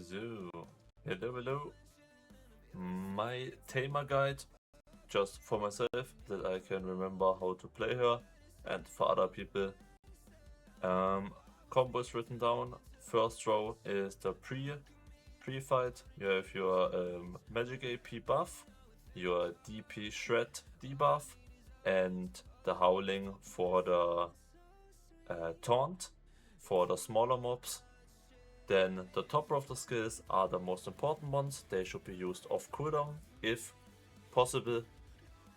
So, hello. My Tamer guide, just for myself, that I can remember how to play her, and for other people. Combo is written down. First row is the pre-fight. You have your magic AP buff, your DP shred debuff, and the howling for the taunt for the smaller mobs. Then the top row of the skills are the most important ones. They should be used off cooldown if possible.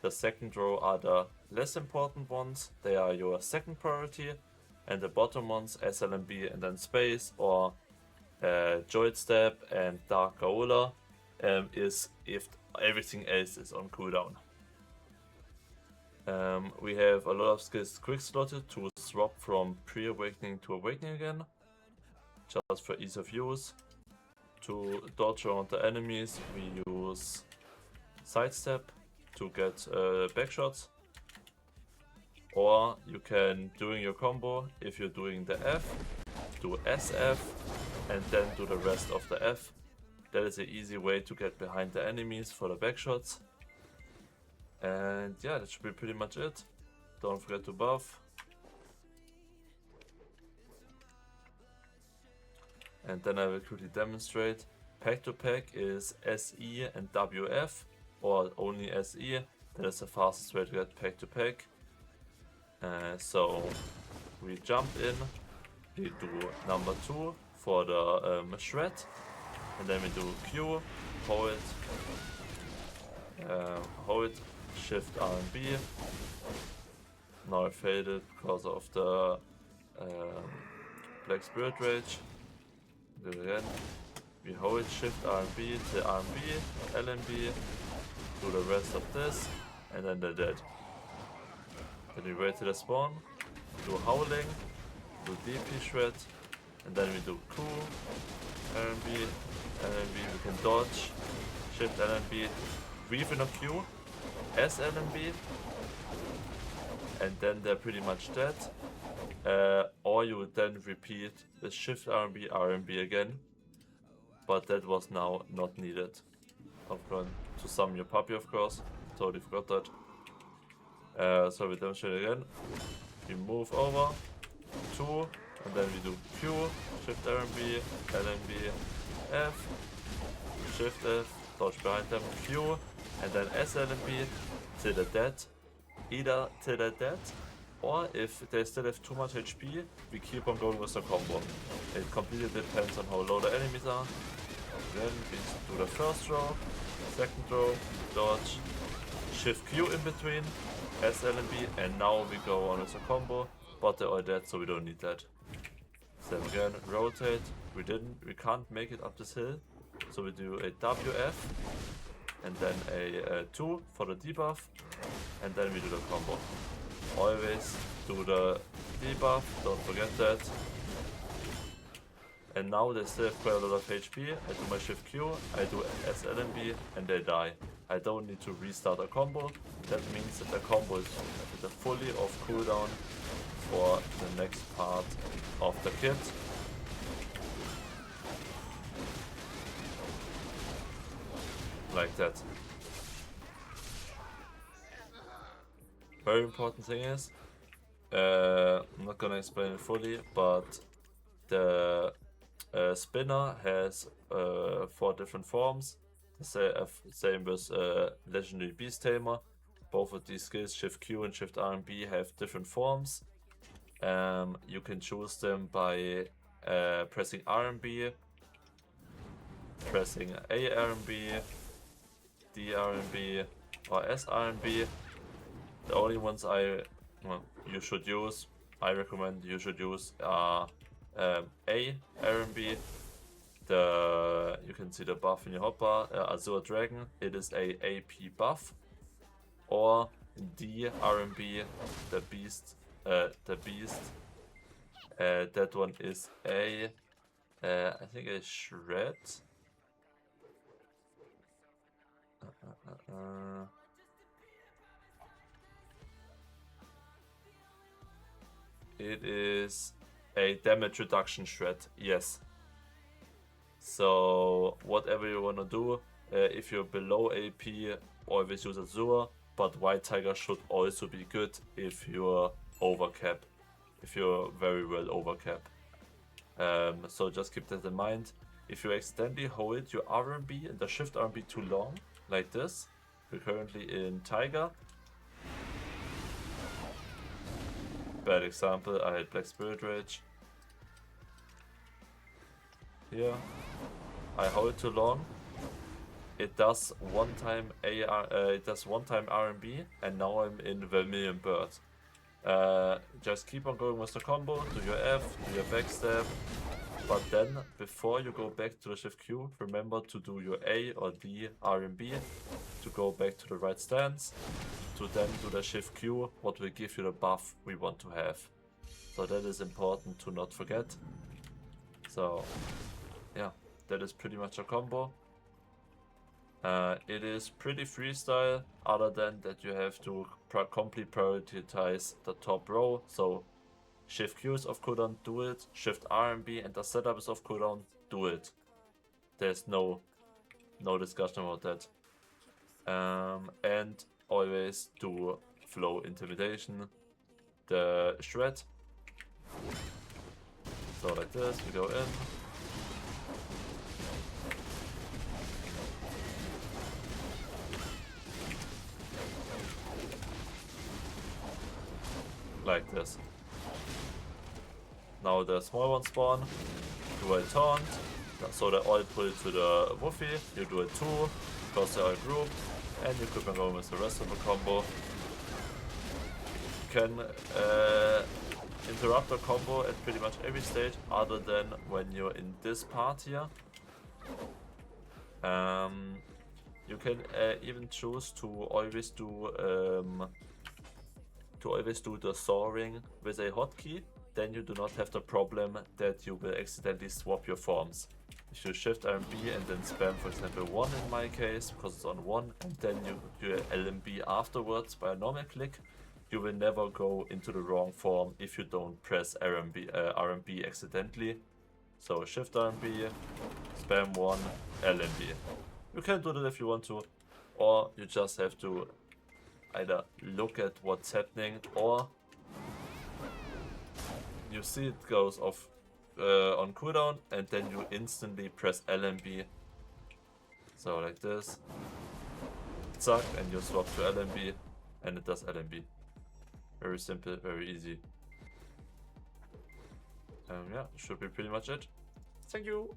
The second row are the less important ones. They are your second priority. And the bottom ones, SLMB and then Space, or Jolt Step and Dark Gaola, is if everything else is on cooldown. We have a lot of skills quick slotted to swap from pre-awakening to awakening again, just for ease of use. To dodge around the enemies, we use sidestep to get backshots. Or you can, during your combo, if you're doing the F, do SF and then do the rest of the F. That is an easy way to get behind the enemies for the backshots. And yeah, that should be pretty much it. Don't forget to buff. And then I will quickly demonstrate. Pack to pack is SE and WF, or only SE. That is the fastest way to get pack to pack. So we jump in, we do number 2 for the shred, and then we do Q, hold, shift R and B. Now I failed it because of the Black Spirit Rage. Do it again. We hold shift R and B to R and B, LMB, do the rest of this, and then they're dead. Then we wait till they spawn, do howling, do DP shred, and then we do Q, LMB, we can dodge, shift LMB, weave in a Q, S LMB, and then they're pretty much dead. Or you would then repeat the shift RMB again, but that was now not needed. I'm going to summon your puppy, of course, totally forgot that. So we demonstrate again. We move over 2, and then we do Q, shift RMB, LMB, F, shift F, dodge behind them, Q, and then SLMB till they're dead. Either till they're dead, or if they still have too much HP, we keep on going with the combo. It completely depends on how low the enemies are. Then we do the first row, second row, dodge, shift Q in between, SLMB, and now we go on with the combo, but they're all dead, so we don't need that. Then again, rotate, we can't make it up this hill, so we do a WF, and then a 2 for the debuff, and then we do the combo. Always do the debuff, don't forget that. And now they still have quite a lot of HP. I do my shift Q, I do SLMB, and they die. I don't need to restart a combo. That means that the combo is fully off cooldown for the next part of the kit. Like that. Very important thing is, I'm not gonna explain it fully, but the spinner has 4 different forms. Same with Legendary Beast Tamer. Both of these skills, Shift Q and Shift R and B, have different forms. You can choose them by pressing R and B, pressing A R and B, D R and B, or S R and B. The only ones I recommend you should use are A R and B. You can see the buff in your hotbar, Azure Dragon, it is a AP buff, or D RMB, the beast, that one is I think a shred. It is a damage reduction shred, yes. So whatever you wanna do, if you're below AP, always use Azure, but White Tiger should also be good if you're over cap, if you're very well over cap. So just keep that in mind. If you accidentally hold your RMB and the shift RMB too long, like this, we're currently in Tiger. Bad example, I had Black Spirit Rage. Here, I hold too long. It does one time RMB, and now I'm in Vermilion Bird. Just keep on going with the combo, do your F, do your backstab, but then before you go back to the shift Q, remember to do your A or D RMB to go back to the right stance, to then do the shift Q, what will give you the buff we want to have. So that is important to not forget. So yeah, that is pretty much a combo. It is pretty freestyle, other than that you have to completely prioritize the top row. So shift Q is off cooldown, do it. Shift RMB and the setup is off cooldown, do it. There's no discussion about that. And always do flow intimidation, the shred. So like this, we go in. Like this. Now the small ones spawn, do a taunt, so they all pull to the Woofy, you do it too, because they are grouped, and you keep on going with the rest of the combo. You can interrupt the combo at pretty much every stage, other than when you're in this part here. You can even choose to always do the soaring with a hotkey. Then you do not have the problem that you will accidentally swap your forms. If you shift RMB and then spam, for example, 1 in my case, because it's on 1, and then you do LMB afterwards by a normal click, you will never go into the wrong form if you don't press RMB accidentally. So shift RMB, spam 1, LMB. You can do that if you want to, or you just have to either look at what's happening, or you see it goes off on cooldown, and then you instantly press LMB. So like this, zack, and you swap to LMB, and it does LMB. Very simple, very easy. Yeah, should be pretty much it. Thank you!